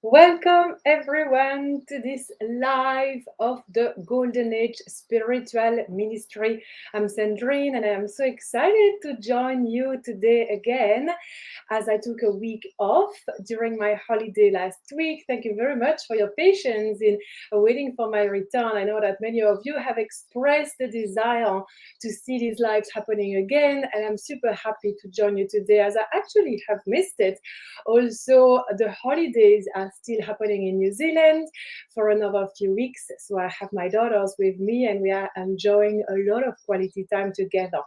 Welcome everyone to this live of the Golden Age Spiritual Ministry. I'm Sandrine and I am so excited to join you today again as I took a week off during my holiday last week. Thank you very much for your patience in waiting for my return. I know that many of you have expressed the desire to see these lives happening again, and I'm super happy to join you today as I actually have missed it. Also, the holidays are still happening in New Zealand for another few weeks. So I have my daughters with me and we are enjoying a lot of quality time together.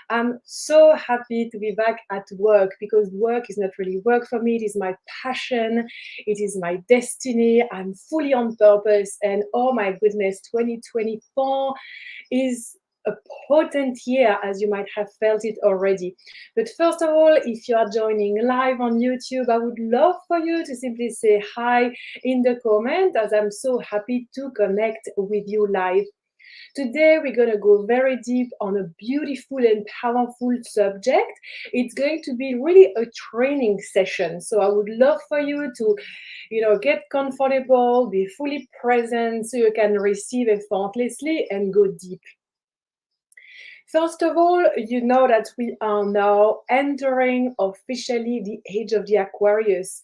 I'm so happy to be back at work because work is not really work for me. It is my passion. It is my destiny. I'm fully on purpose. And oh my goodness, 2024 is a potent year, as you might have felt it already. But first of all, if you are joining live on YouTube, I would love for you to simply say hi in the comment, as I'm so happy to connect with you live. Today, we're going to go very deep on a beautiful and powerful subject. It's going to be really a training session. So I would love for you to, get comfortable, be fully present so you can receive effortlessly and go deep. First of all, you know that we are now entering officially the age of the Aquarius.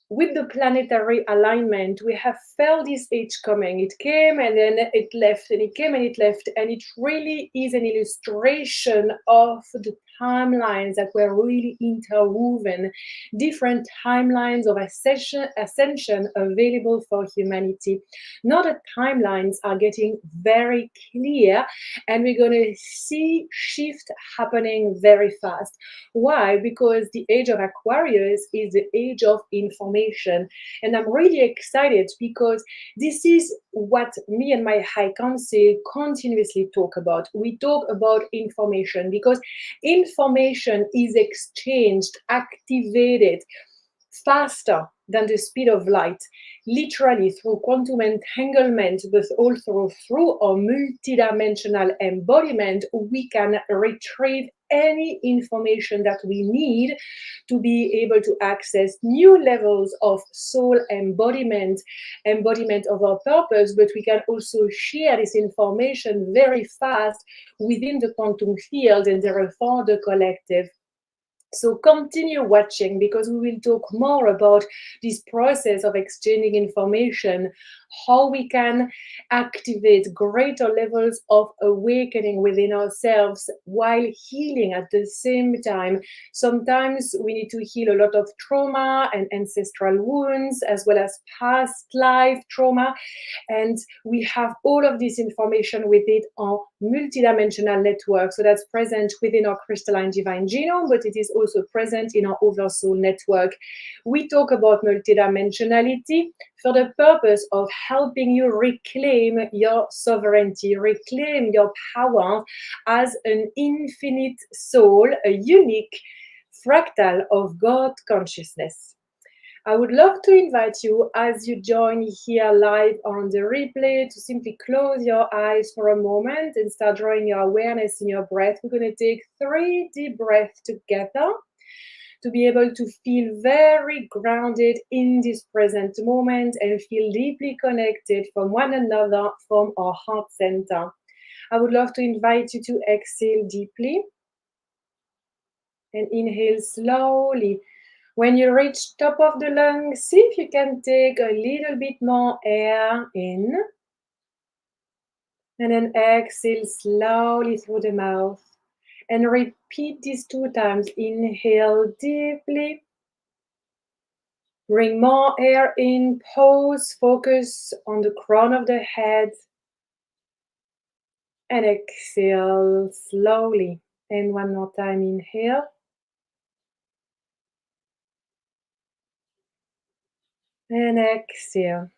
With the planetary alignment, we have felt this age coming. It came and then it left, and it came and it left. And it really is an illustration of the timelines that were really interwoven, different timelines of ascension available for humanity. Now the timelines are getting very clear, and we're going to see shift happening very fast. Why? Because the age of Aquarius is the age of information. And I'm really excited because this is what me and my High Council continuously talk about. We talk about information because information is exchanged, activated faster than the speed of light, literally through quantum entanglement, but also through our multidimensional embodiment. We can retrieve any information that we need to be able to access new levels of soul embodiment of our purpose, but we can also share this information very fast within the quantum field and therefore the collective. So continue watching because we will talk more about this process of exchanging information, how we can activate greater levels of awakening within ourselves while healing at the same time. Sometimes we need to heal a lot of trauma and ancestral wounds, as well as past life trauma. And we have all of this information within our multidimensional network. So that's present within our crystalline divine genome, but it is also present in our oversoul network. We talk about multidimensionality for the purpose of helping you reclaim your sovereignty, reclaim your power as an infinite soul, a unique fractal of God consciousness. I would love to invite you as you join here live on the replay to simply close your eyes for a moment and start drawing your awareness in your breath. We're going to take 3 deep breaths together to be able to feel very grounded in this present moment and feel deeply connected from one another from our heart center. I would love to invite you to exhale deeply and inhale slowly. When you reach top of the lungs, see if you can take a little bit more air in. And then exhale slowly through the mouth. And repeat this 2 times. Inhale deeply. Bring more air in. Pause. Focus on the crown of the head. And exhale slowly. And one more time. Inhale. And exhale.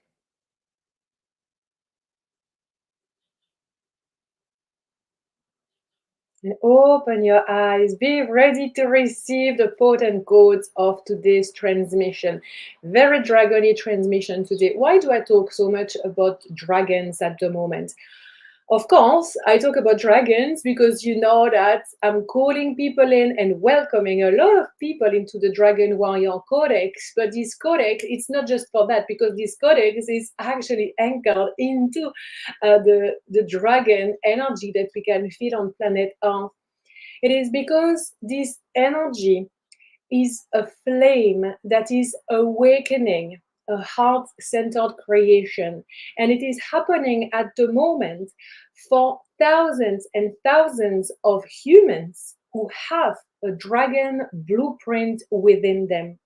And open your eyes. Be ready to receive the potent codes of today's transmission. Very dragony transmission today. Why do I talk so much about dragons at the moment? Of course, I talk about dragons because you know that I'm calling people in and welcoming a lot of people into the Dragon Warrior Codex. But this codex, it's not just for that, because this codex is actually anchored into the dragon energy that we can feel on planet Earth. It is because this energy is a flame that is awakening a heart centered creation. And it is happening at the moment for thousands and thousands of humans who have a dragon blueprint within them.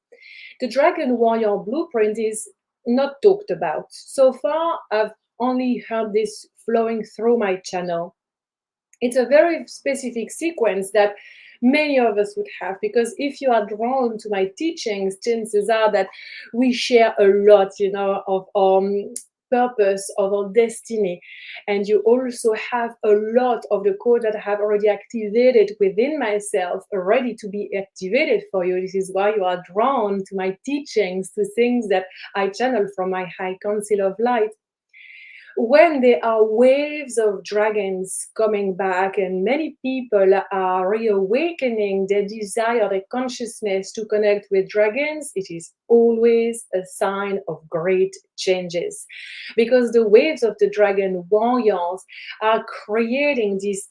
The Dragon Warrior blueprint is not talked about. So far, I've only heard this flowing through my channel. It's a very specific sequence that many of us would have, because if you are drawn to my teachings, chances are that we share a lot, of purpose, of our destiny. And you also have a lot of the code that I have already activated within myself, ready to be activated for you. This is why you are drawn to my teachings, to things that I channel from my high council of light. When there are waves of dragons coming back and many people are reawakening their desire, their consciousness to connect with dragons, it is always a sign of great changes, because the waves of the dragon warriors are creating this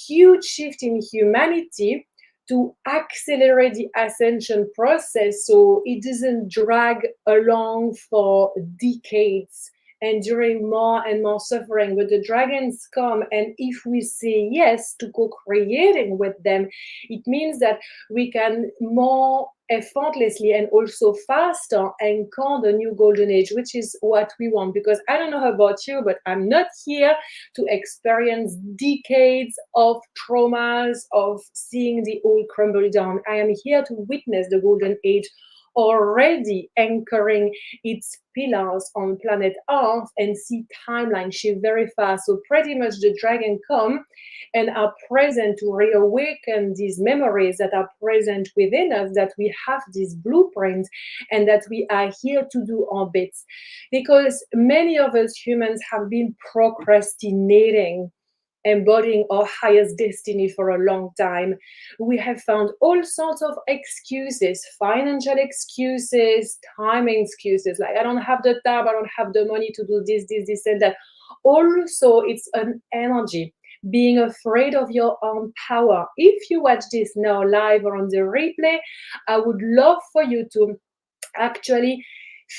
huge shift in humanity to accelerate the ascension process so it doesn't drag along for decades, enduring more and more suffering. But the dragons come, and if we say yes to co-creating with them, it means that we can more effortlessly and also faster anchor the new golden age, which is what we want. Because I don't know about you, but I'm not here to experience decades of traumas, of seeing the old crumble down. I am here to witness the golden age already anchoring its pillars on planet Earth and see timeline shift very fast. So pretty much the dragon come and are present to reawaken these memories that are present within us, that we have this blueprint and that we are here to do our bits. Because many of us humans have been procrastinating embodying our highest destiny for a long time. We have found all sorts of excuses, financial excuses, timing excuses, like I don't have the time, I don't have the money to do this, and that. Also, it's an energy, being afraid of your own power. If you watch this now live or on the replay, I would love for you to actually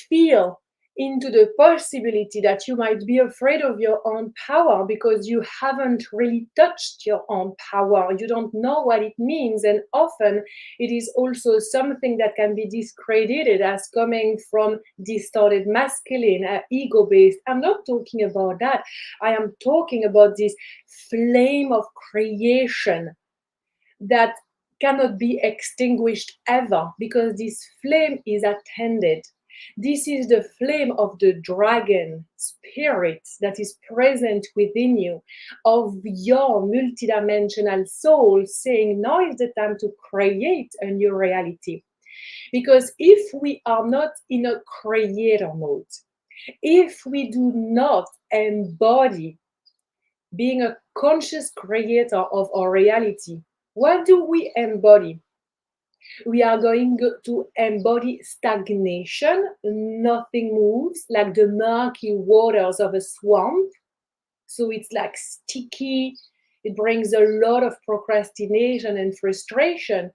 feel into the possibility that you might be afraid of your own power because you haven't really touched your own power. You don't know what it means. And often it is also something that can be discredited as coming from distorted masculine, ego based. I'm not talking about that. I am talking about this flame of creation that cannot be extinguished ever, because this flame is attended. This is the flame of the dragon spirit that is present within you, of your multidimensional soul saying, now is the time to create a new reality. Because if we are not in a creator mode, if we do not embody being a conscious creator of our reality, what do we embody? We are going to embody stagnation. Nothing moves, like the murky waters of a swamp. So it's like sticky. It brings a lot of procrastination and frustration.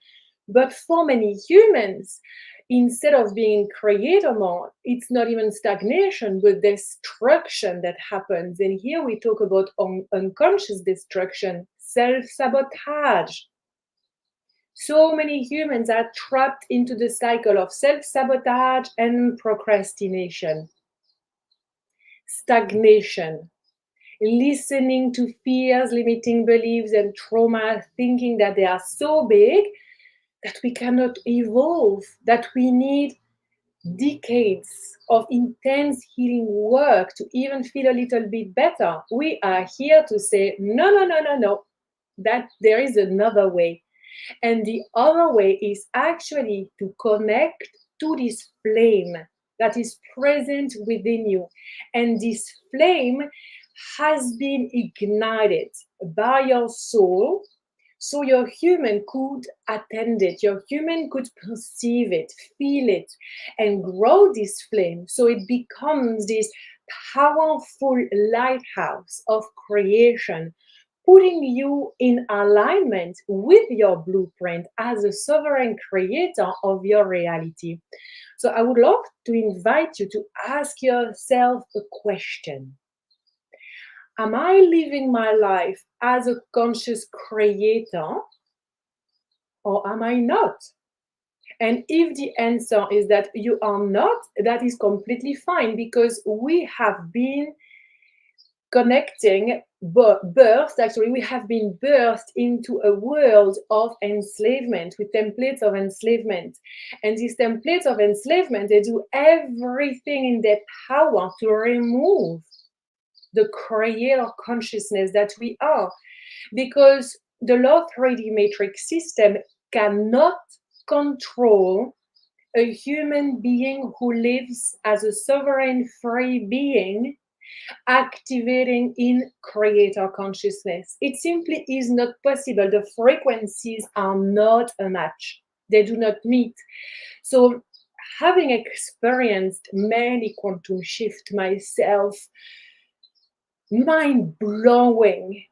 But for many humans, instead of being creator mode, it's not even stagnation, but destruction that happens. And here we talk about unconscious destruction, self-sabotage. So many humans are trapped into the cycle of self-sabotage and procrastination, stagnation, listening to fears, limiting beliefs, and trauma, thinking that they are so big that we cannot evolve, that we need decades of intense healing work to even feel a little bit better. We are here to say, no, no, no, no, no, that there is another way. And the other way is actually to connect to this flame that is present within you. And this flame has been ignited by your soul, so your human could attend it, your human could perceive it, feel it, and grow this flame so it becomes this powerful lighthouse of creation, putting you in alignment with your blueprint as a sovereign creator of your reality. So I would love to invite you to ask yourself a question. Am I living my life as a conscious creator, or am I not? And if the answer is that you are not, that is completely fine, because we have been connecting, birthed, actually, we have been birthed into a world of enslavement, with templates of enslavement. And these templates of enslavement, they do everything in their power to remove the creator consciousness that we are, because the law 3D matrix system cannot control a human being who lives as a sovereign free being activating in creator consciousness. It simply is not possible. The frequencies are not a match, they do not meet. So, having experienced many quantum shift myself, mind blowing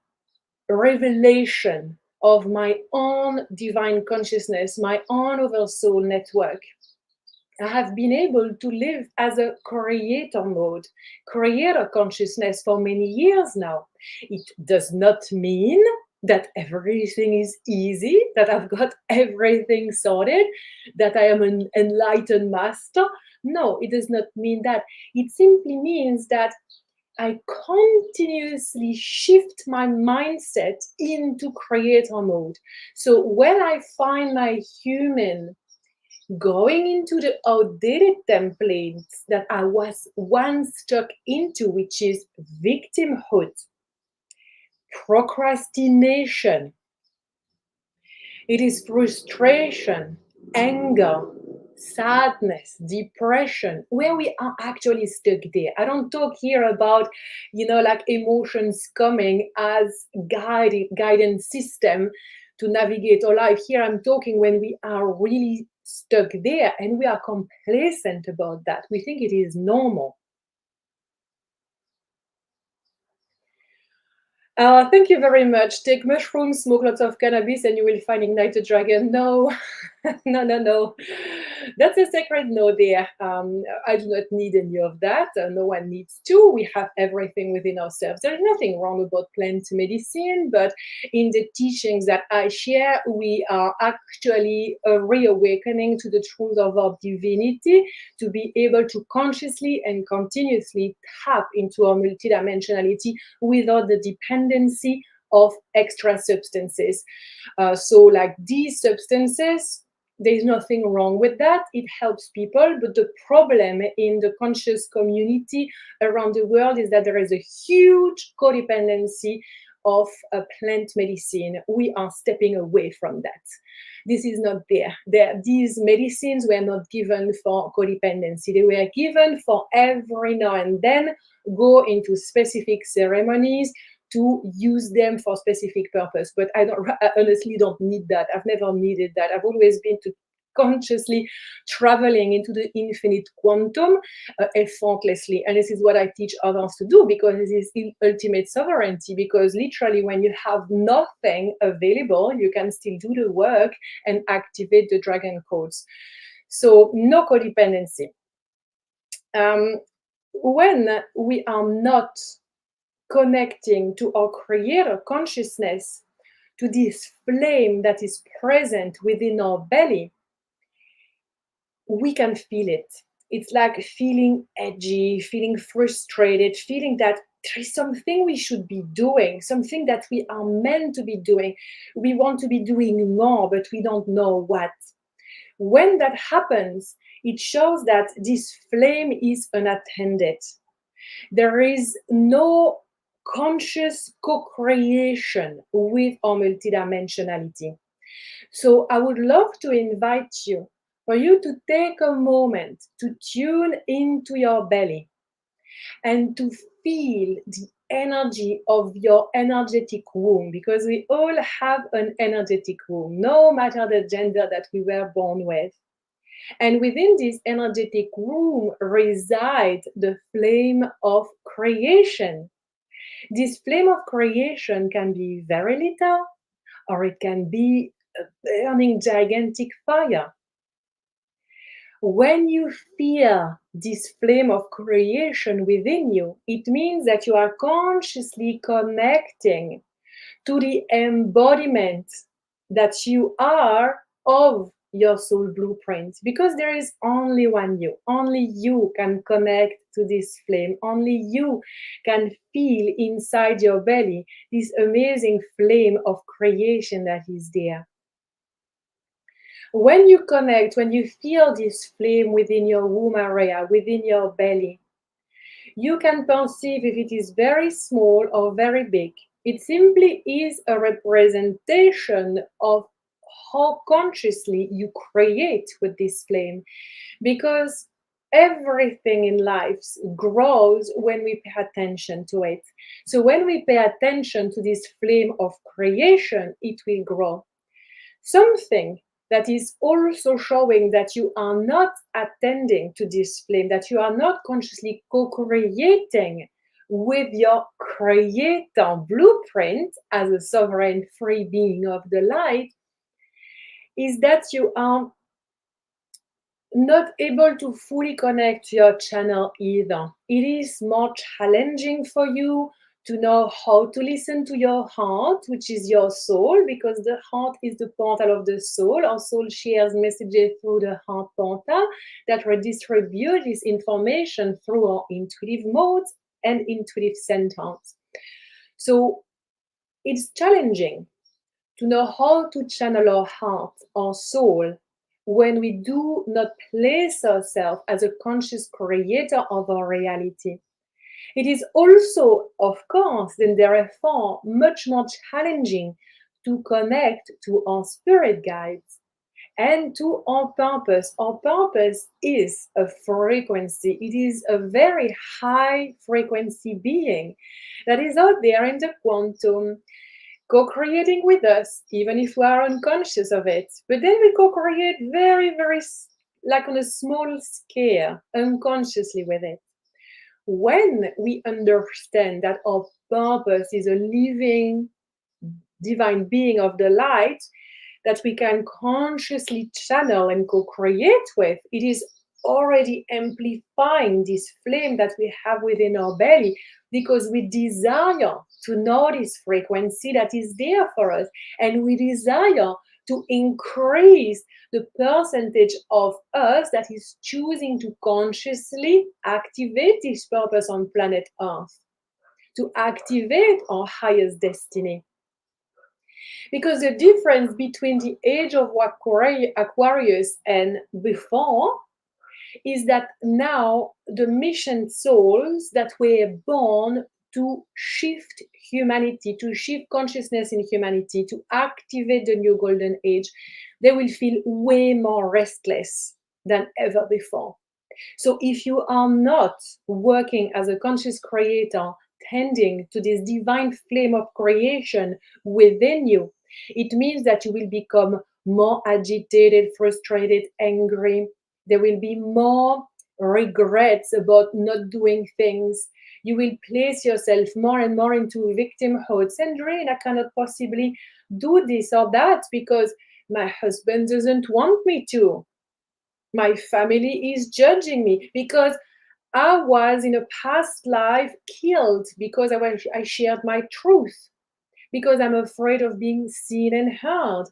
revelation of my own divine consciousness, my own oversoul network, I have been able to live as a creator mode, creator consciousness for many years now. It does not mean that everything is easy, that I've got everything sorted, that I am an enlightened master. No, it does not mean that. It simply means that I continuously shift my mindset into creator mode. So when I find my human going into the outdated templates that I was once stuck into, which is victimhood, procrastination, it is frustration, anger, sadness, depression, where we are actually stuck there. I don't talk here about, like emotions coming as guidance system to navigate our life. Here I'm talking when we are really stuck there and we are complacent about that. We think it is normal. Thank you very much. Take mushrooms, smoke lots of cannabis, and you will find Ignite the Dragon. No, no. That's a sacred no there. I do not need any of that. No one needs to. We have everything within ourselves. There's nothing wrong about plant medicine, but in the teachings that I share, we are actually reawakening to the truth of our divinity, to be able to consciously and continuously tap into our multidimensionality without the dependency of extra substances. So, like these substances, there's nothing wrong with that. It helps people. But the problem in the conscious community around the world is that there is a huge codependency of plant medicine. We are stepping away from that. This is not there. These medicines were not given for codependency. They were given for every now and then go into specific ceremonies to use them for specific purpose. But I honestly don't need that. I've never needed that. I've always been to consciously traveling into the infinite quantum effortlessly. And this is what I teach others to do, because this is ultimate sovereignty. Because literally, when you have nothing available, you can still do the work and activate the dragon codes. So no codependency. When we are not connecting to our creator consciousness, to this flame that is present within our belly, we can feel it. It's like feeling edgy, feeling frustrated, feeling that there is something we should be doing, something that we are meant to be doing. We want to be doing more, but we don't know what. When that happens, it shows that this flame is unattended. There is no conscious co-creation with our multidimensionality. So I would love to invite you for you to take a moment to tune into your belly and to feel the energy of your energetic womb, because we all have an energetic womb, no matter the gender that we were born with. And within this energetic womb resides the flame of creation. This flame of creation can be very little, or it can be a burning gigantic fire. When you feel this flame of creation within you, it means that you are consciously connecting to the embodiment that you are of your soul blueprint, because there is only one you. Only you can connect to this flame. Only you can feel inside your belly this amazing flame of creation that is there. When you connect, when you feel this flame within your womb area, within your belly, you can perceive if it is very small or very big. It simply is a representation of how consciously you create with this flame, because everything in life grows when we pay attention to it. So when we pay attention to this flame of creation, it will grow. Something that is also showing that you are not attending to this flame, that you are not consciously co-creating with your creator blueprint as a sovereign free being of the light, is that you are not able to fully connect to your channel either. It is more challenging for you to know how to listen to your heart, which is your soul, because the heart is the portal of the soul. Our soul shares messages through the heart portal that redistribute this information through our intuitive modes and intuitive centers. So it's challenging to know how to channel our heart, our soul, when we do not place ourselves as a conscious creator of our reality. It is also, of course, then therefore much more challenging to connect to our spirit guides and to our purpose. Our purpose is a frequency. It is a very high frequency being that is out there in the quantum, co-creating with us, even if we are unconscious of it. But then we co-create very, very, like on a small scale, unconsciously with it. When we understand that our purpose is a living divine being of the light that we can consciously channel and co-create with, it is already amplifying this flame that we have within our belly, because we desire to know this frequency that is there for us, and we desire to increase the percentage of us that is choosing to consciously activate this purpose on planet Earth, to activate our highest destiny. Because the difference between the age of Aquarius and before is that now the mission souls that were born to shift humanity, to shift consciousness in humanity, to activate the new golden age, they will feel way more restless than ever before. So if you are not working as a conscious creator, tending to this divine flame of creation within you, it means that you will become more agitated, frustrated, angry. There will be more regrets about not doing things. You will place yourself more and more into victimhood. Sandrine, I cannot possibly do this or that because my husband doesn't want me to. My family is judging me because I was in a past life killed because I shared my truth, because I'm afraid of being seen and heard,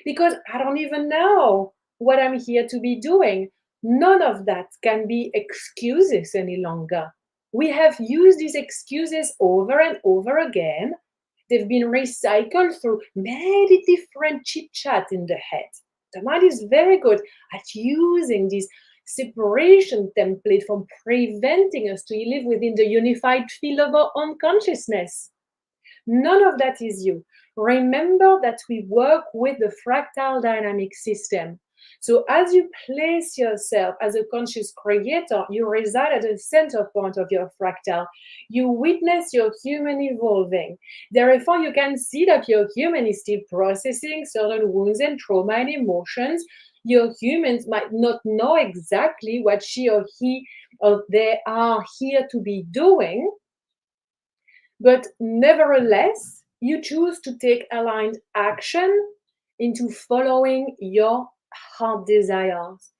because I don't even know what I'm here to be doing. None of that can be excuses any longer. We have used these excuses over and over again. They've been recycled through many different chit chat in the head. The mind is very good at using this separation template from preventing us to live within the unified field of our own consciousness. None of that is you. Remember that we work with the fractal dynamic system. So as you place yourself as a conscious creator, you reside at the center point of your fractal. You witness your human evolving. Therefore, you can see that your human is still processing certain wounds and trauma and emotions. Your humans might not know exactly what she or he or they are here to be doing, but nevertheless, you choose to take aligned action into following your heart desires,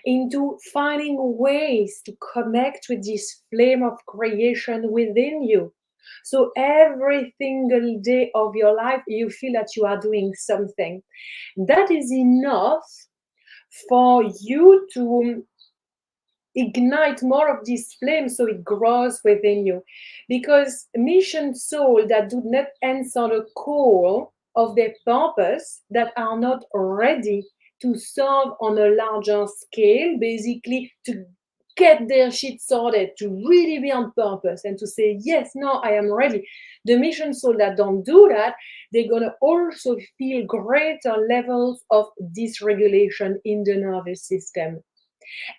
into finding ways to connect with this flame of creation within you. So every single day of your life, you feel that you are doing something. That is enough for you to ignite more of this flame so it grows within you. Because mission soul that do not answer the call of their purpose, that are not ready to serve on a larger scale, basically to get their shit sorted, to really be on purpose and to say, yes, no, I am ready. The mission soul that don't do that, they're going to also feel greater levels of dysregulation in the nervous system.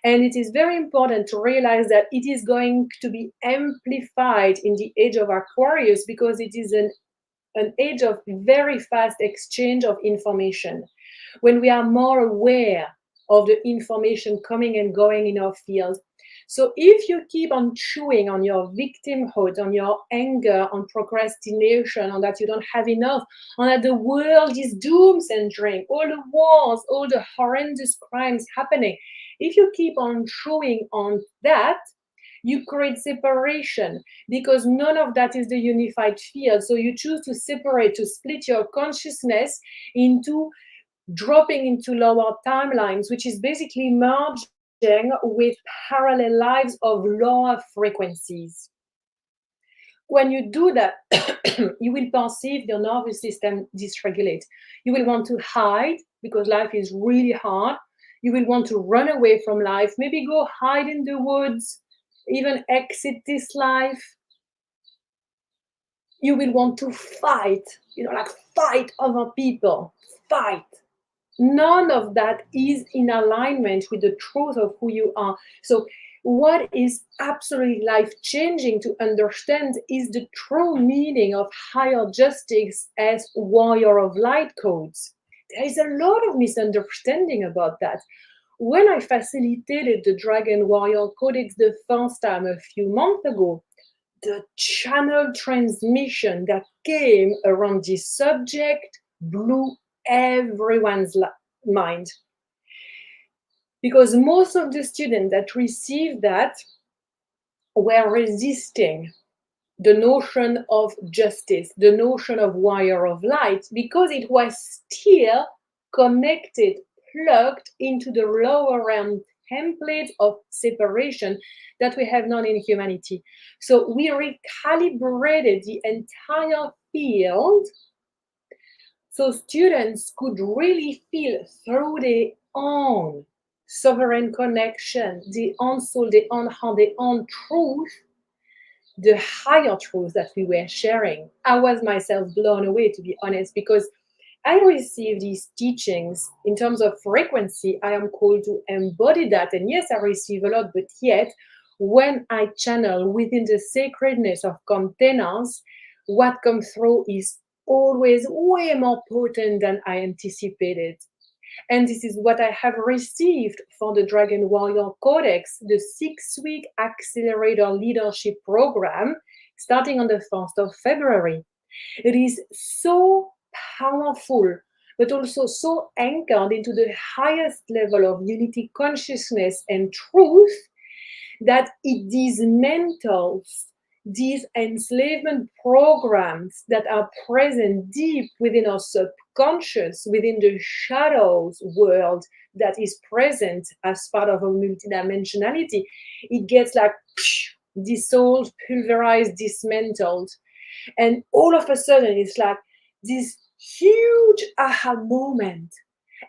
And it is very important to realize that it is going to be amplified in the age of Aquarius because it is an age of very fast exchange of information. When we are more aware of the information coming and going in our field. So if you keep on chewing on your victimhood, on your anger, on procrastination, on that you don't have enough, on that the world is doom centering, all the wars, all the horrendous crimes happening, if you keep on chewing on that, you create separation because none of that is the unified field. So you choose to separate, to split your consciousness into dropping into lower timelines, which is basically merging with parallel lives of lower frequencies. When you do that, you will perceive your nervous system dysregulate. You will want to hide because life is really hard. You will want to run away from life, maybe go hide in the woods, even exit this life. You will want to fight, like fight other people, fight. None of that is in alignment with the truth of who you are. So what is absolutely life-changing to understand is the true meaning of higher justice as warrior of light codes. There is a lot of misunderstanding about that. When I facilitated the Dragon Warrior Codex the first time a few months ago, the channel transmission that came around this subject blew everyone's mind. Because most of the students that received that were resisting the notion of justice, the notion of warrior of light, because it was still connected, plugged into the lower realm template of separation that we have known in humanity. So we recalibrated the entire field so students could really feel through their own sovereign connection, their own soul, their own heart, their own truth, the higher truth that we were sharing. I was myself blown away, to be honest, because I received these teachings in terms of frequency. I am called to embody that. And yes, I receive a lot, but yet when I channel within the sacredness of containers, what comes through is always way more potent than I anticipated. And this is what I have received for the Dragon Warrior Codex, the 6-week accelerator leadership program starting on the 1st of February. It is so powerful, but also so anchored into the highest level of unity consciousness and truth that it dismantles these enslavement programs that are present deep within our subconscious, within the shadows world that is present as part of our multidimensionality. It gets like dissolved, pulverized, dismantled. And all of a sudden, it's like this huge aha moment.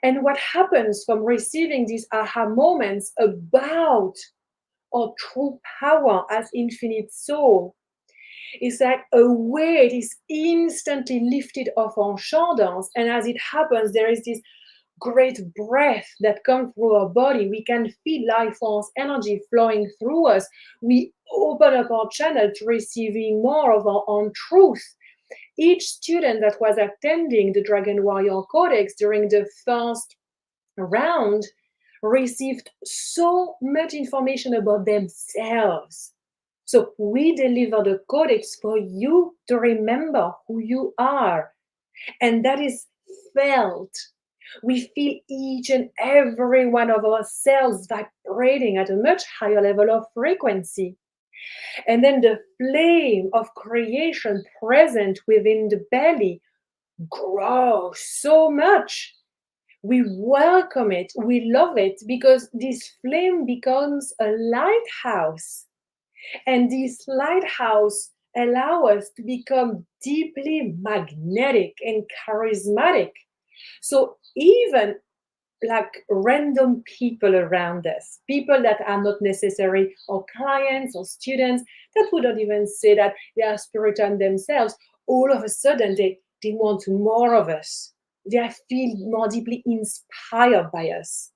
And what happens from receiving these aha moments about our true power as infinite soul is like a weight is instantly lifted off our shoulders. And as it happens, there is this great breath that comes through our body. We can feel life force energy flowing through us. We open up our channel to receiving more of our own truth. Each student that was attending the Dragon Warrior Codex during the first round received so much information about themselves. So we deliver the codex for you to remember who you are. And that is felt. We feel each and every one of our cells vibrating at a much higher level of frequency. And then the flame of creation present within the belly grows so much. We welcome it, we love it, because this flame becomes a lighthouse. And this lighthouse allow us to become deeply magnetic and charismatic. So even like random people around us, people that are not necessarily our clients or students, that wouldn't even say that they are spiritual themselves, all of a sudden they want more of us. They feel more deeply inspired by us.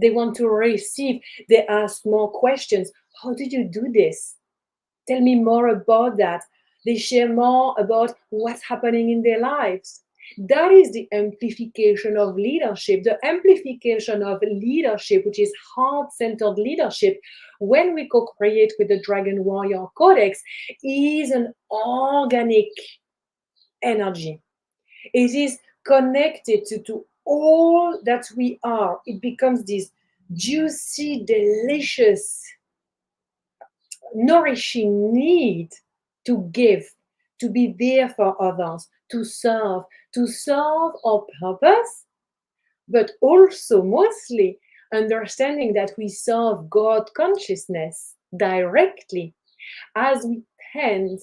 They want to receive, they ask more questions. How did you do this? Tell me more about that. They share more about what's happening in their lives. That is the amplification of leadership. The amplification of leadership, which is heart centered leadership, when we co create with the Dragon Warrior Codex, is an organic energy. It is connected to all that we are. It becomes this juicy, delicious, nourishing need to give, to be there for others, to serve our purpose, but also mostly understanding that we serve God consciousness directly as we tend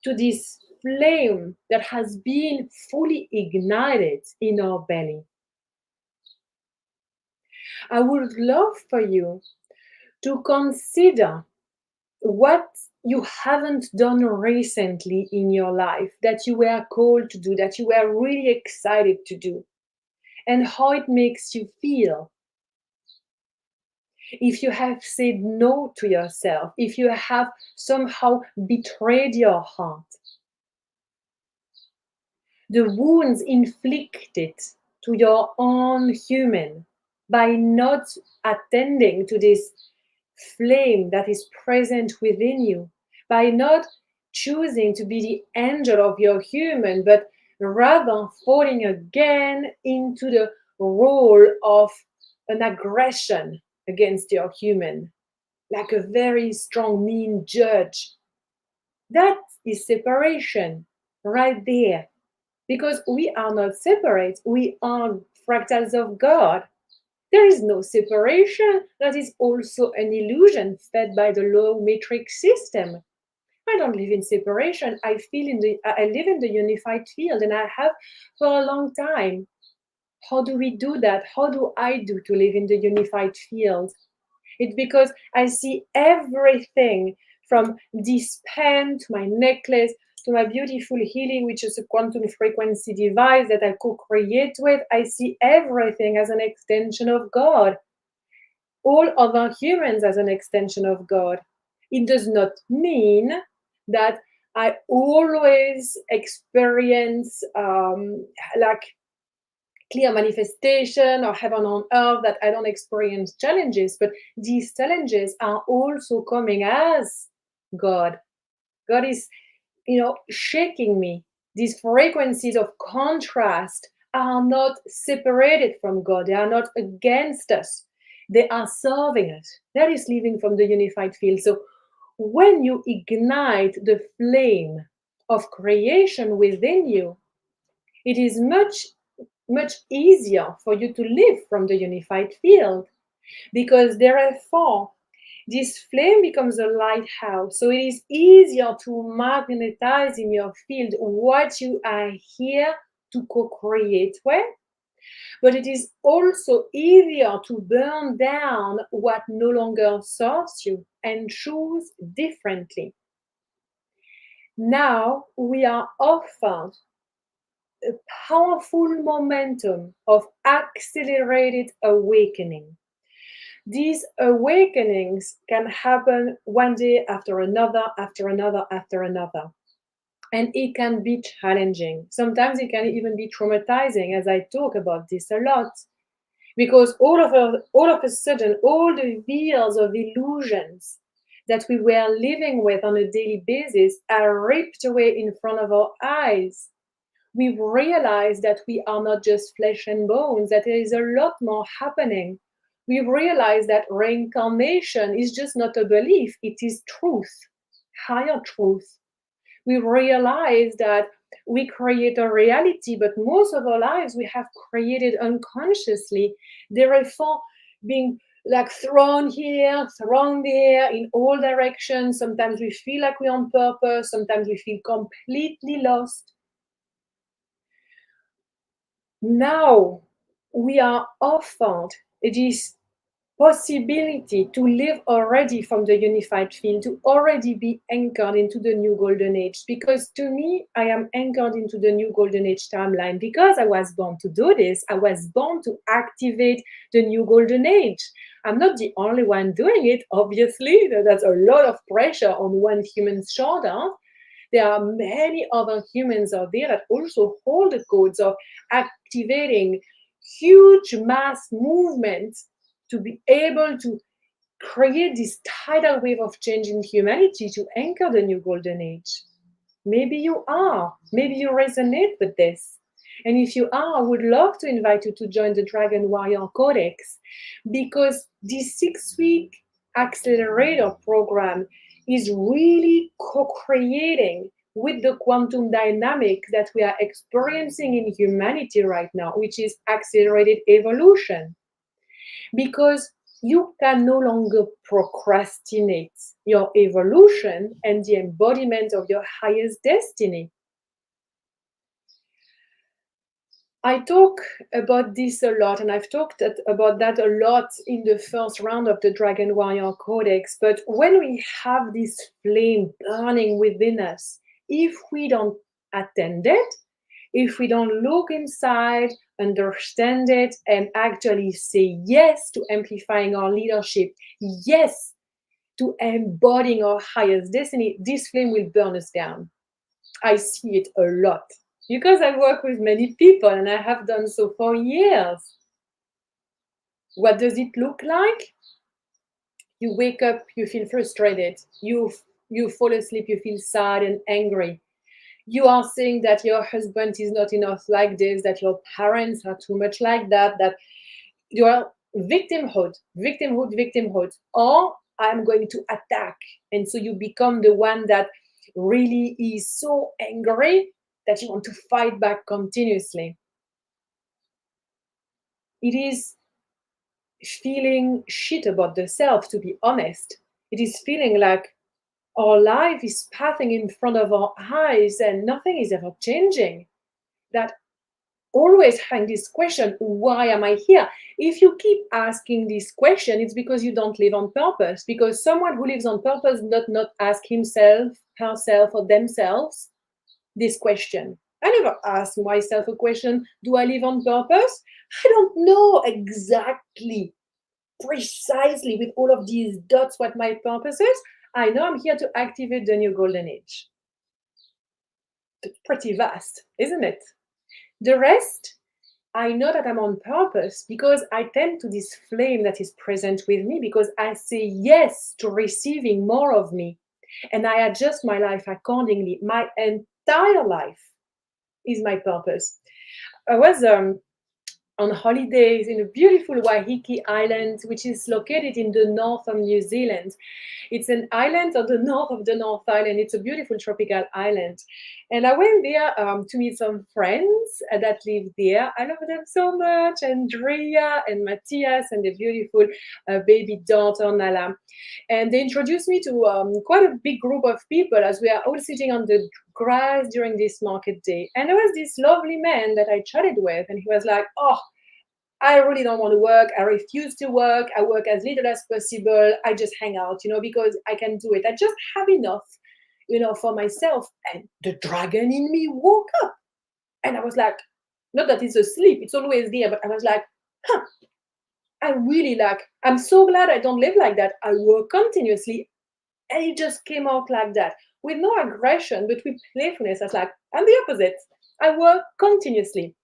to this flame that has been fully ignited in our belly. I would love for you to consider what you haven't done recently in your life that you were called to do, that you were really excited to do, and how it makes you feel. If you have said no to yourself, if you have somehow betrayed your heart, the wounds inflicted to your own human by not attending to this flame that is present within you, by not choosing to be the angel of your human, but rather falling again into the role of an aggression against your human, like a very strong, mean judge. That is separation right there. Because we are not separate, we are fractals of God. There is no separation. That is also an illusion fed by the low matrix system. I don't live in separation. I live in the unified field, and I have for a long time. How do we do that? How do I do to live in the unified field? It's because I see everything from this pen to my necklace to my beautiful healing, which is a quantum frequency device that I co-create with. I see everything as an extension of God. All other humans as an extension of God. It does not mean that I always experience like clear manifestation or heaven on earth, that I don't experience challenges, but these challenges are also coming as God. God is, shaking me. These frequencies of contrast are not separated from God. They are not against us. They are serving us. That is living from the unified field. So when you ignite the flame of creation within you, it is much easier for you to live from the unified field, because therefore this flame becomes a lighthouse. So it is easier to magnetize in your field what you are here to co-create with, but it is also easier to burn down what no longer serves you and choose differently. Now we are offered a powerful momentum of accelerated awakening. These awakenings can happen one day after another, after another, after another. And it can be challenging. Sometimes it can even be traumatizing, as I talk about this a lot. Because all of a sudden, all the years of illusions that we were living with on a daily basis are ripped away in front of our eyes. We've realized that we are not just flesh and bones, that there is a lot more happening. We've realized that reincarnation is just not a belief, it is truth, higher truth. We realize that we create a reality, but most of our lives we have created unconsciously, therefore being like thrown here, thrown there, in all directions. Sometimes we feel like we're on purpose, sometimes we feel completely lost. Now we are offered this possibility to live already from the unified field, to already be anchored into the new golden age. Because to me, I am anchored into the new golden age timeline because I was born to do this. I was born to activate the new golden age. I'm not the only one doing it, obviously. That's a lot of pressure on one human's shoulder. There are many other humans out there that also hold the codes of activating huge mass movements to be able to create this tidal wave of change in humanity to anchor the new golden age. Maybe you are. Maybe you resonate with this. And if you are, I would love to invite you to join the Dragon Warrior Codex because this 6-week accelerator program is really co-creating with the quantum dynamic that we are experiencing in humanity right now, which is accelerated evolution. Because you can no longer procrastinate your evolution and the embodiment of your highest destiny. I talk about this a lot, and I've talked about that a lot in the first round of the Dragon Warrior Codex. But when we have this flame burning within us, if we don't attend it, if we don't look inside, understand it, and actually say yes to amplifying our leadership, yes to embodying our highest destiny, this flame will burn us down. I see it a lot because I work with many people and I have done so for years. What does it look like? You wake up, you feel frustrated. You fall asleep, you feel sad and angry. You are saying that your husband is not enough like this, that your parents are too much like that, that you are victimhood, or I'm going to attack. And so you become the one that really is so angry that you want to fight back continuously. It is feeling shit about the self, to be honest. It is feeling like our life is passing in front of our eyes and nothing is ever changing. That always having this question, why am I here? If you keep asking this question, it's because you don't live on purpose. Because someone who lives on purpose does not ask himself, herself, or themselves this question. I never ask myself a question, do I live on purpose? I don't know exactly, precisely with all of these dots what my purpose is. I know I'm here to activate the new golden age. It's pretty vast, isn't it? The rest, I know that I'm on purpose because I tend to this flame that is present with me because I say yes to receiving more of me and I adjust my life accordingly. My entire life is my purpose. I was on holidays in a beautiful Waiheke Island, which is located in the north of New Zealand. It's an island on the north of the North Island. It's a beautiful tropical island. And I went there to meet some friends that live there. I love them so much. Andrea and Matthias and the beautiful baby daughter, Nala. And they introduced me to quite a big group of people as we are all sitting on the grass during this market day. And there was this lovely man that I chatted with, and he was like, oh, I really don't want to work. I refuse to work. I work as little as possible. I just hang out, because I can do it. I just have enough, for myself. And the dragon in me woke up. And I was like, not that it's asleep, it's always there, but I was like, huh, I really like, I'm so glad I don't live like that. I work continuously. And it just came out like that with no aggression, but with playfulness. I was like, I'm the opposite. I work continuously.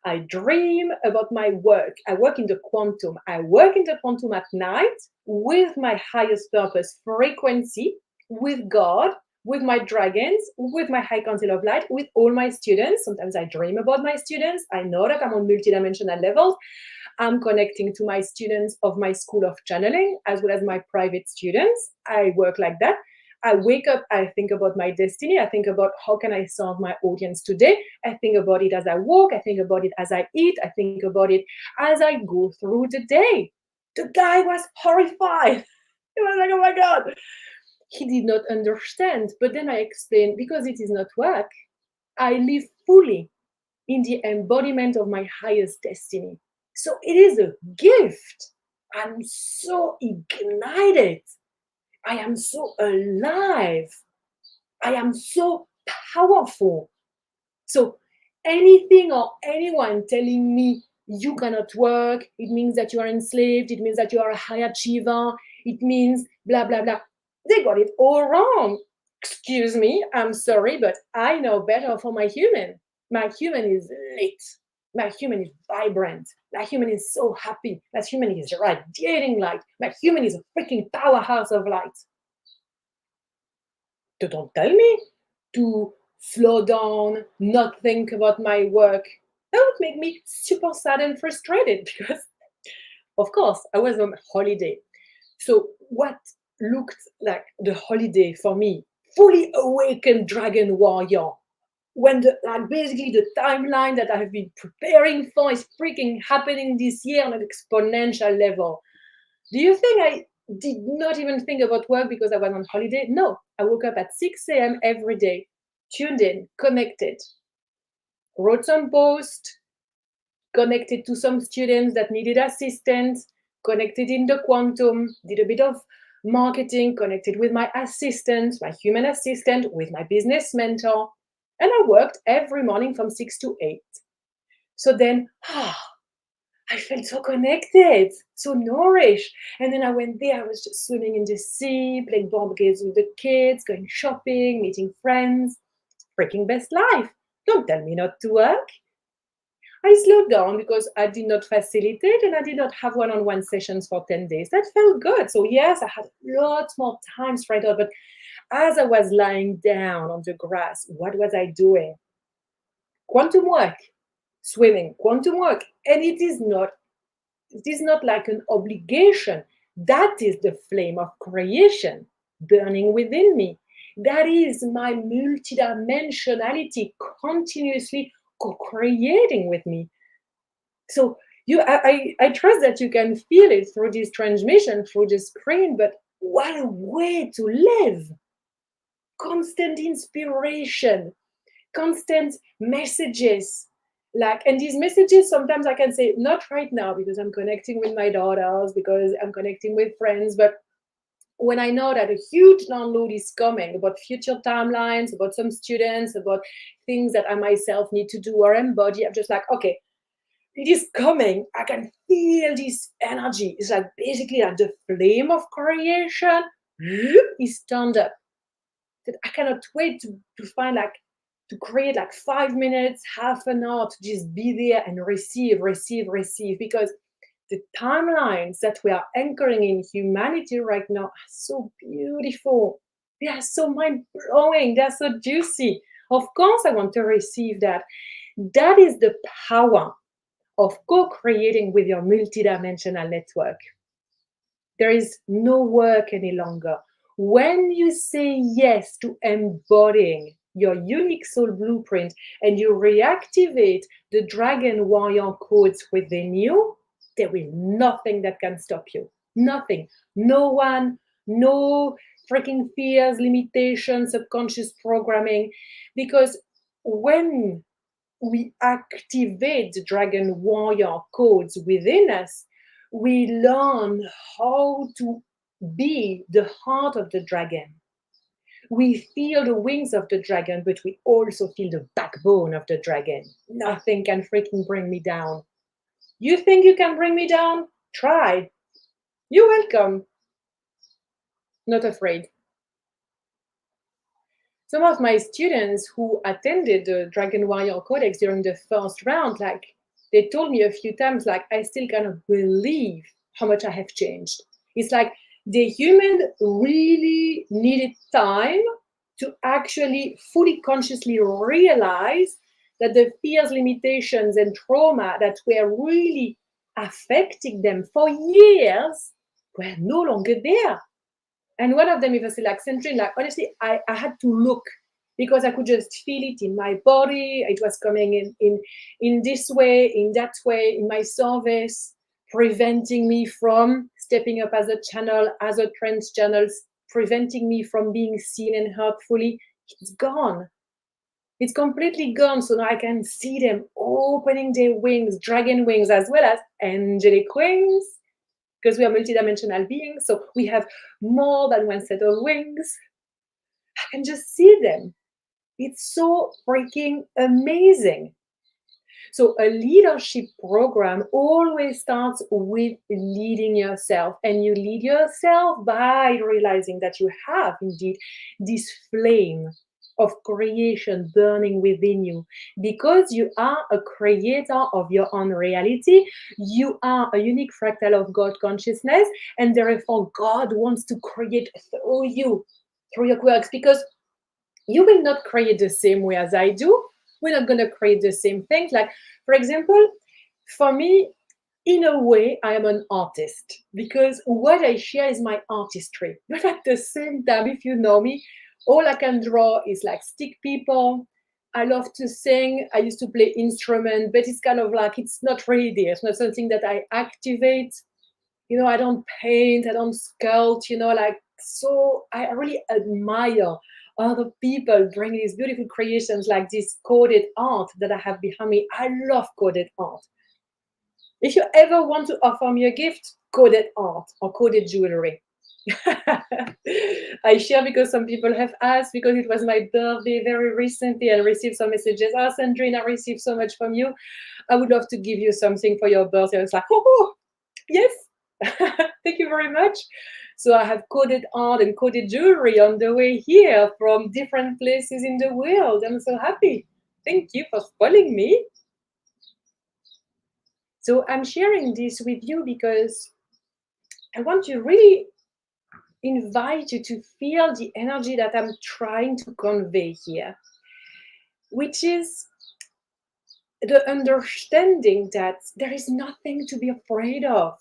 I dream about my work. I work in the quantum. I work in the quantum at night with my highest purpose frequency, with God, with my dragons, with my high council of light, with all my students. Sometimes I dream about my students. I know that I'm on multidimensional levels. I'm connecting to my students of my school of channeling as well as my private students. I work like that. I wake up, I think about my destiny. I think about how can I serve my audience today. I think about it as I walk. I think about it as I eat. I think about it as I go through the day. The guy was horrified. He was like, oh my God. He did not understand. But then I explained, because it is not work, I live fully in the embodiment of my highest destiny. So it is a gift. I'm so ignited. I am so alive. I am so powerful. So anything or anyone telling me you cannot work, it means that you are enslaved, it means that you are a high achiever, it means blah, blah, blah. They got it all wrong. Excuse me, I'm sorry, but I know better for my human. My human is lit. My human is vibrant. My human is so happy. My human is radiating light. My human is a freaking powerhouse of light. So don't tell me to slow down, not think about my work. That would make me super sad and frustrated because, of course, I was on holiday. So, what looked like the holiday for me, fully awakened dragon warrior, when basically the timeline that I have been preparing for is freaking happening this year on an exponential level. Do you think I did not even think about work because I was on holiday? No, I woke up at 6 a.m. every day, tuned in, connected, wrote some posts, connected to some students that needed assistance, connected in the quantum, did a bit of marketing, connected with my assistant, my human assistant, with my business mentor. And I worked every morning from 6 to 8. So then, I felt so connected, so nourished. And then I went there, I was just swimming in the sea, playing board games with the kids, going shopping, meeting friends. Freaking best life. Don't tell me not to work. I slowed down because I did not facilitate and I did not have one-on-one sessions for 10 days. That felt good. So yes, I had lots more time straight out. But as I was lying down on the grass, what was I doing? Quantum work, swimming, quantum work. And it is not like an obligation. That is the flame of creation burning within me. That is my multidimensionality continuously co-creating with me. So I trust that you can feel it through this transmission, through the screen, but what a way to live. Constant inspiration, constant messages, and these messages sometimes I can say not right now because I'm connecting with my daughters, because I'm connecting with friends, but when I know that a huge download is coming about future timelines, about some students, about things that I myself need to do or embody, I'm just like, okay, it is coming. I can feel this energy. It's like basically like the flame of creation is turned up. That I cannot wait to find to create 5 minutes, half an hour to just be there and receive, because the timelines that we are anchoring in humanity right now are so beautiful. They are so mind blowing. They are so juicy. Of course, I want to receive that. That is the power of co-creating with your multidimensional network. There is no work any longer. When you say yes to embodying your unique soul blueprint and you reactivate the dragon warrior codes within you, there is nothing that can stop you. Nothing. No one, no freaking fears, limitations, subconscious programming. Because when we activate the dragon warrior codes within us, we learn how to be the heart of the dragon. We feel the wings of the dragon, but we also feel the backbone of the dragon. Nothing can freaking bring me down. You think you can bring me down? Try. You're welcome. Not afraid. Some of my students who attended the Dragon Warrior Codex during the first round, like they told me a few times, like I still cannot believe how much I have changed. It's like the human really needed time to actually fully consciously realize that the fears, limitations, and trauma that were really affecting them for years were no longer there. And one of them even said, like, Sandrine, like, honestly, I had to look because I could just feel it in my body. It was coming in this way, in that way, in my service, preventing me from stepping up as a channel, as a trans channel, preventing me from being seen and heard fully. It's gone. It's completely gone. So now I can see them opening their wings, dragon wings, as well as angelic wings, because we are multidimensional beings. So we have more than one set of wings. I can just see them. It's so freaking amazing. So a leadership program always starts with leading yourself, and you lead yourself by realizing that you have indeed this flame of creation burning within you. Because you are a creator of your own reality, you are a unique fractal of God consciousness, and therefore God wants to create through you, through your works, because you will not create the same way as I do. We're not going to create the same things. Like, for example, for me, in a way, I am an artist because what I share is my artistry. But at the same time, if you know me, all I can draw is like stick people. I love to sing. I used to play instrument, but it's kind of like it's not really there. It's not something that I activate. I don't paint, I don't sculpt, like, so I really admire other people bring these beautiful creations like this coded art that I have behind me. I love coded art. If you ever want to offer me a gift, coded art or coded jewelry. I share because some people have asked, because it was my birthday very recently. I received some messages. Oh, Sandrine, I received so much from you. I would love to give you something for your birthday. I was like, oh, yes. Thank you very much. So I have coded art and coded jewelry on the way here from different places in the world. I'm so happy. Thank you for spoiling me. So I'm sharing this with you because I want to really invite you to feel the energy that I'm trying to convey here, which is the understanding that there is nothing to be afraid of.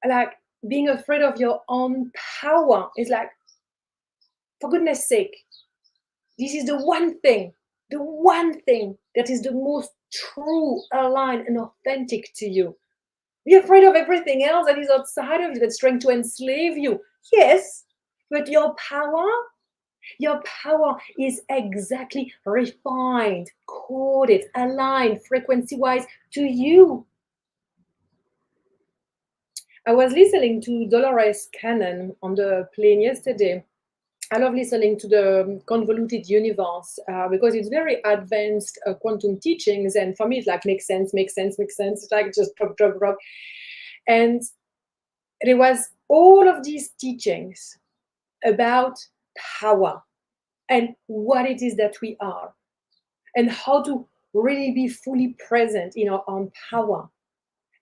Like, being afraid of your own power is like, for goodness sake, this is the one thing that is the most true, aligned, and authentic to you. Be afraid of everything else that is outside of you that's trying to enslave you. Yes, but your power is exactly refined, coded, aligned frequency-wise to you. I was listening to Dolores Cannon on the plane yesterday. I love listening to the convoluted universe because it's very advanced quantum teachings. And for me, it's like, makes sense. It's like just drop. And there was all of these teachings about power and what it is that we are and how to really be fully present in our own power.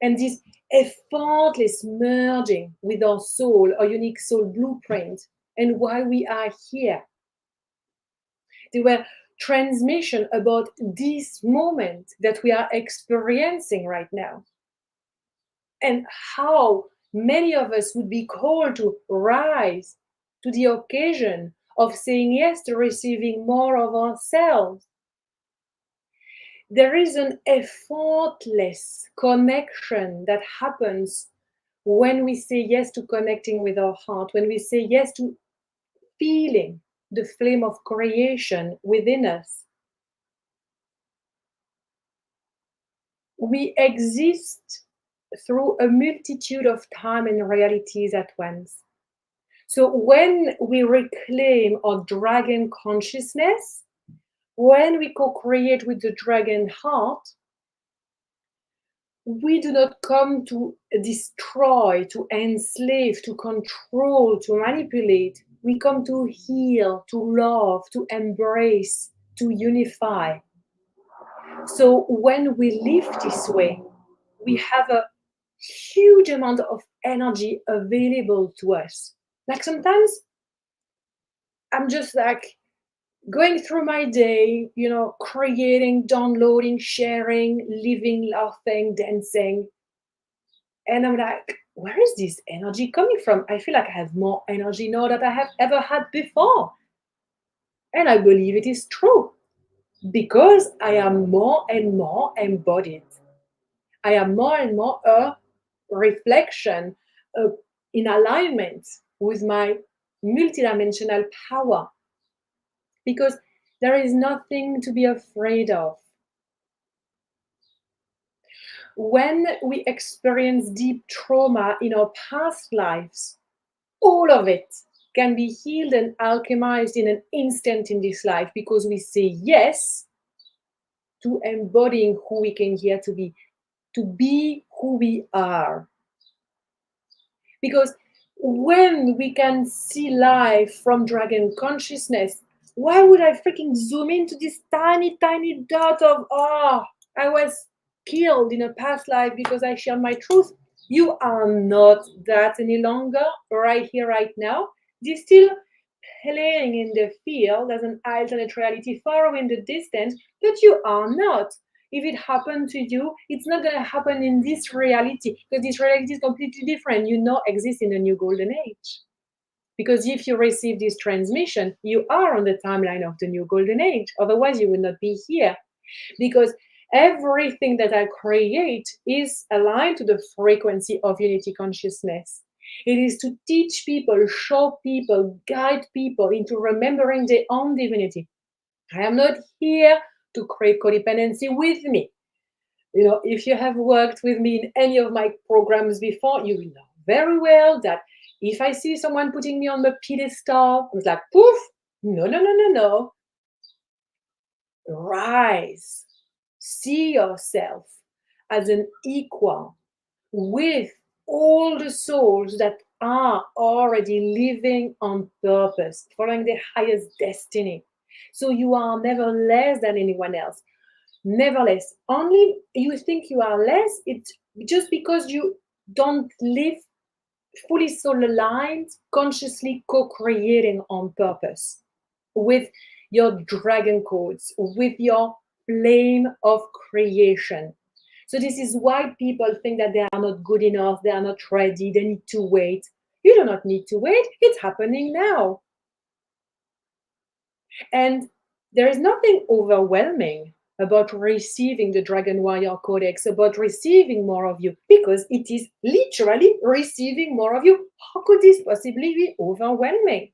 And this effortless merging with our soul, our unique soul blueprint, and why we are here. There were transmission about this moment that we are experiencing right now, and how many of us would be called to rise to the occasion of saying yes to receiving more of ourselves. There is an effortless connection that happens when we say yes to connecting with our heart, when we say yes to feeling the flame of creation within us. We exist through a multitude of time and realities at once. So when we reclaim our dragon consciousness, when we co-create with the dragon heart, we do not come to destroy, to enslave, to control, to manipulate. We come to heal, to love, to embrace, to unify. So when we live this way, we have a huge amount of energy available to us. Like sometimes I'm just like going through my day, creating, downloading, sharing, living, laughing, dancing. And I'm like, where is this energy coming from? I feel like I have more energy now than I have ever had before. And I believe it is true because I am more and more embodied. I am more and more a reflection in alignment with my multidimensional power because there is nothing to be afraid of. When we experience deep trauma in our past lives, all of it can be healed and alchemized in an instant in this life because we say yes to embodying who we came here to be who we are. Because when we can see life from dragon consciousness, why would I freaking zoom into this tiny, tiny dot of, I was killed in a past life because I shared my truth? You are not that any longer, right here, right now. This still playing in the field as an alternate reality far away in the distance, but you are not. If it happened to you, it's not going to happen in this reality because this reality is completely different. You know, exist in the new golden age. Because if you receive this transmission, you are on the timeline of the new golden age. Otherwise, you would not be here. Because everything that I create is aligned to the frequency of unity consciousness. It is to teach people, show people, guide people into remembering their own divinity. I am not here to create codependency with me. If you have worked with me in any of my programs before, you will know very well that if I see someone putting me on the pedestal, I was like, poof, no, no, no, no, no. Rise. See yourself as an equal with all the souls that are already living on purpose, following their highest destiny. So you are never less than anyone else. Never less. Only you think you are less, it's just because you don't live fully soul aligned, consciously co creating on purpose with your dragon codes, with your flame of creation. So this is why people think that they are not good enough, they are not ready, they need to wait. You do not need to wait, it's happening now. And there is nothing overwhelming about receiving the Dragon Warrior Codex, about receiving more of you, because it is literally receiving more of you. How could this possibly be overwhelming?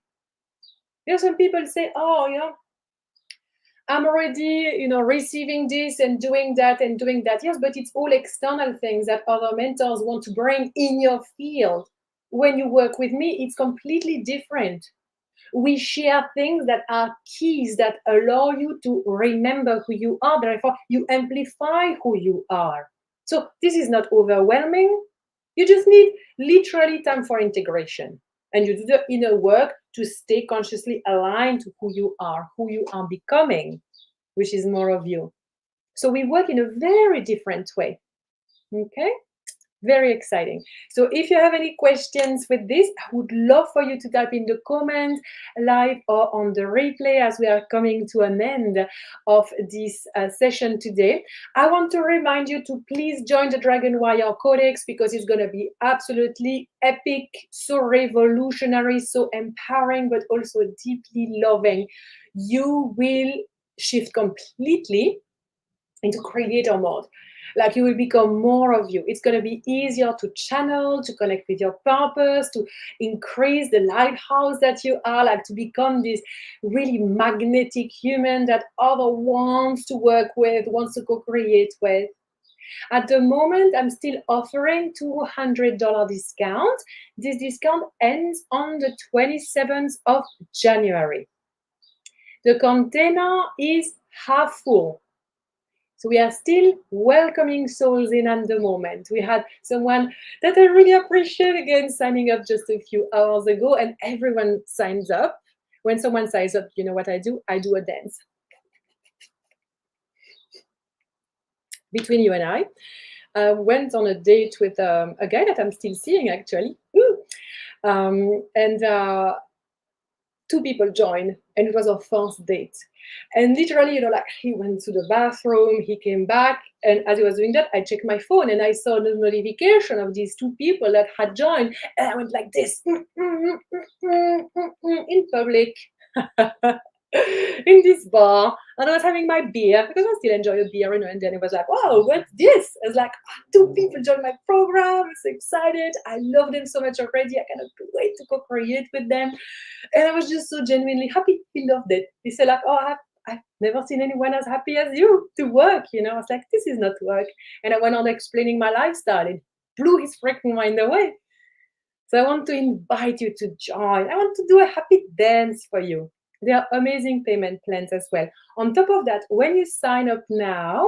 Some people say, I'm already, receiving this and doing that and doing that. Yes, but it's all external things that other mentors want to bring in your field. When you work with me, it's completely different. We share things that are keys that allow you to remember who you are. Therefore, you amplify who you are. So this is not overwhelming. You just need literally time for integration. And you do the inner work to stay consciously aligned to who you are becoming, which is more of you. So we work in a very different way. Okay? Very exciting. So if you have any questions with this, I would love for you to type in the comments live or on the replay as we are coming to an end of this session today. I want to remind you to please join the Dragon Warrior Codex because it's going to be absolutely epic, so revolutionary, so empowering, but also deeply loving. You will shift completely into creator mode. Like you will become more of you. It's going to be easier to channel, to connect with your purpose, to increase the lighthouse that you are, like to become this really magnetic human that other wants to work with, wants to co-create with. At the moment, I'm still offering $200 discount. This discount ends on the 27th of January. The container is half full. So we are still welcoming souls in at the moment. We had someone that I really appreciate again signing up just a few hours ago, and everyone signs up. When someone signs up, you know what I do? I do a dance. Between you and I went on a date with a guy that I'm still seeing actually. And two people joined, and it was our first date. And literally, like he went to the bathroom, he came back, and as he was doing that, I checked my phone and I saw the notification of these two people that had joined, and I went like this in public. In this bar, and I was having my beer because I still enjoy a beer, and then it was like, "Wow, what's this?" I was like, two people joined my program. I'm so excited. I love them so much already. I cannot wait to co-create with them. And I was just so genuinely happy. He loved it. He said, like, "Oh, I've never seen anyone as happy as you to work." I was like, "This is not work." And I went on explaining my lifestyle. It blew his freaking mind away. So I want to invite you to join. I want to do a happy dance for you. There are amazing payment plans as well. On top of that, when you sign up now,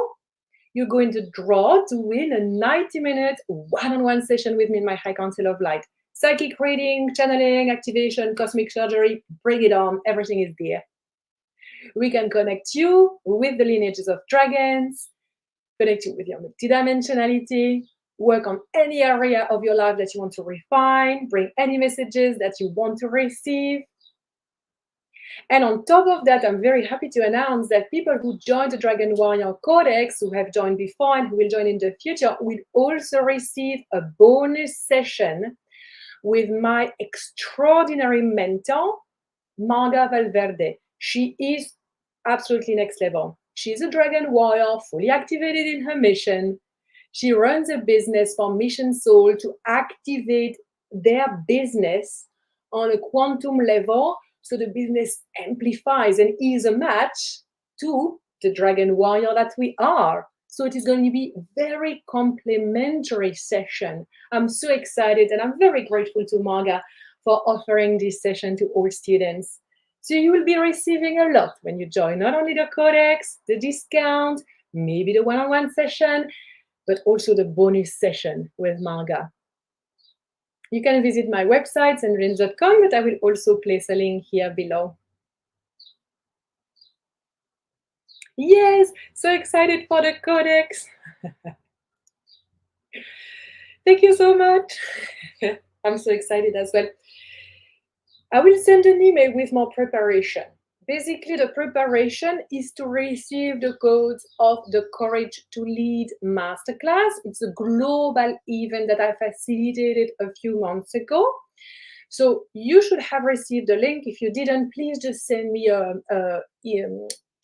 you're going to draw to win a 90-minute one-on-one session with me in my High Council of Light. Psychic reading, channeling, activation, cosmic surgery, bring it on. Everything is there. We can connect you with the lineages of dragons, connect you with your multidimensionality, work on any area of your life that you want to refine, bring any messages that you want to receive. And on top of that, I'm very happy to announce that people who join the Dragon Warrior Codex, who have joined before and who will join in the future, will also receive a bonus session with my extraordinary mentor, Marga Valverde. She is absolutely next level. She's a Dragon Warrior, fully activated in her mission. She runs a business for Mission Soul to activate their business on a quantum level so the business amplifies and is a match to the Dragon Warrior that we are. So it is going to be a very complementary session. I'm so excited, and I'm very grateful to Marga for offering this session to all students. So you will be receiving a lot when you join, not only the Codex, the discount, maybe the one-on-one session, but also the bonus session with Marga. You can visit my website, sandrine.com, but I will also place a link here below. Yes, so excited for the Codex. Thank you so much. I'm so excited as well. I will send an email with more preparation. Basically, the preparation is to receive the codes of the Courage to Lead Masterclass. It's a global event that I facilitated a few months ago. So you should have received the link. If you didn't, please just send me an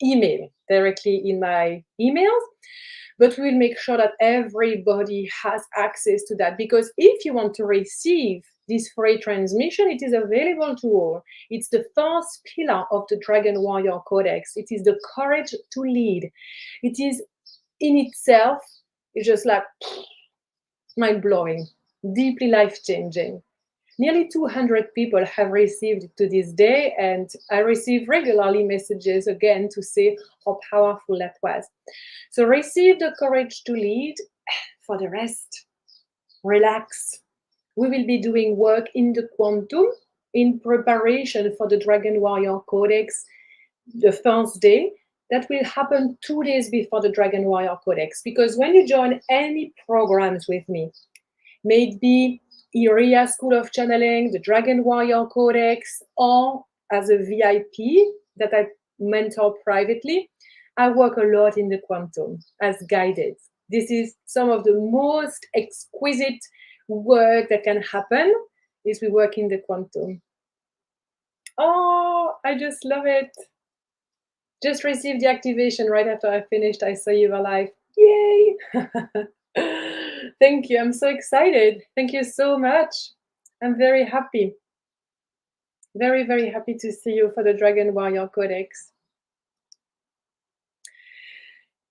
email directly in my emails. But we'll make sure that everybody has access to that, because if you want to receive this free transmission, it is available to all. It's the first pillar of the Dragon Warrior Codex. It is the courage to lead. It is in itself, it's just like mind-blowing, deeply life-changing. Nearly 200 people have received it to this day, and I receive regularly messages again to say how powerful that was. So receive the courage to lead. For the rest, relax. We will be doing work in the quantum in preparation for the Dragon Warrior Codex the first day. That will happen 2 days before the Dragon Warrior Codex, because when you join any programs with me, may it be Iria School of Channeling, the Dragon Warrior Codex, or as a VIP that I mentor privately, I work a lot in the quantum as guided. This is some of the most exquisite work that can happen is we work in the quantum. Oh, I just love it. Just received the activation right after I finished. I saw you were live. Yay! Thank you. I'm so excited. Thank you so much. I'm very happy. Very, very happy to see you for the Dragon Warrior Codex.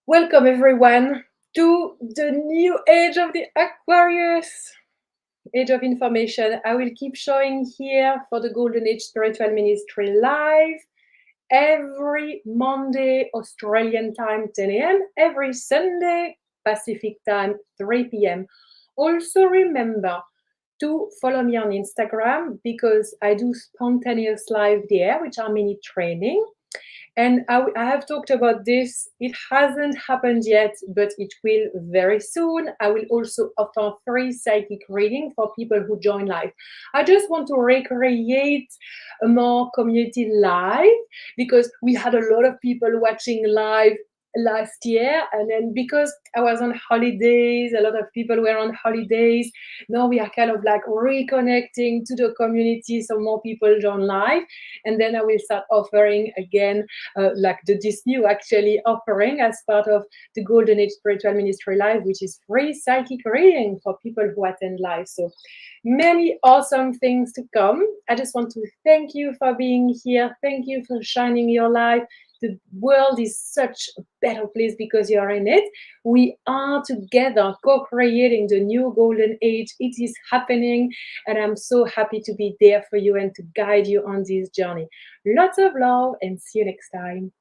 Welcome, everyone. to the new age of the Aquarius, age of information. I will keep showing here for the Golden Age Spiritual Ministry live every Monday, Australian time, 10 a.m., every Sunday, Pacific time, 3 p.m. Also remember to follow me on Instagram because I do spontaneous live there, which are mini training. And I have talked about this. It hasn't happened yet, but it will very soon. I will also offer free psychic reading for people who join live. I just want to recreate a more community live because we had a lot of people watching live last year, and then because I was on holidays, a lot of people were on holidays. Now we are kind of like reconnecting to the community, so more people join live, and then I will start offering again like this new actually offering as part of the Golden Age Spiritual Ministry Live, which is free psychic reading for people who attend live. So many awesome things to come. I just want to thank you for being here. Thank you for shining your light. The world is such a better place because you're in it. We are together co-creating the new golden age. It is happening, and I'm so happy to be there for you and to guide you on this journey. Lots of love, and see you next time.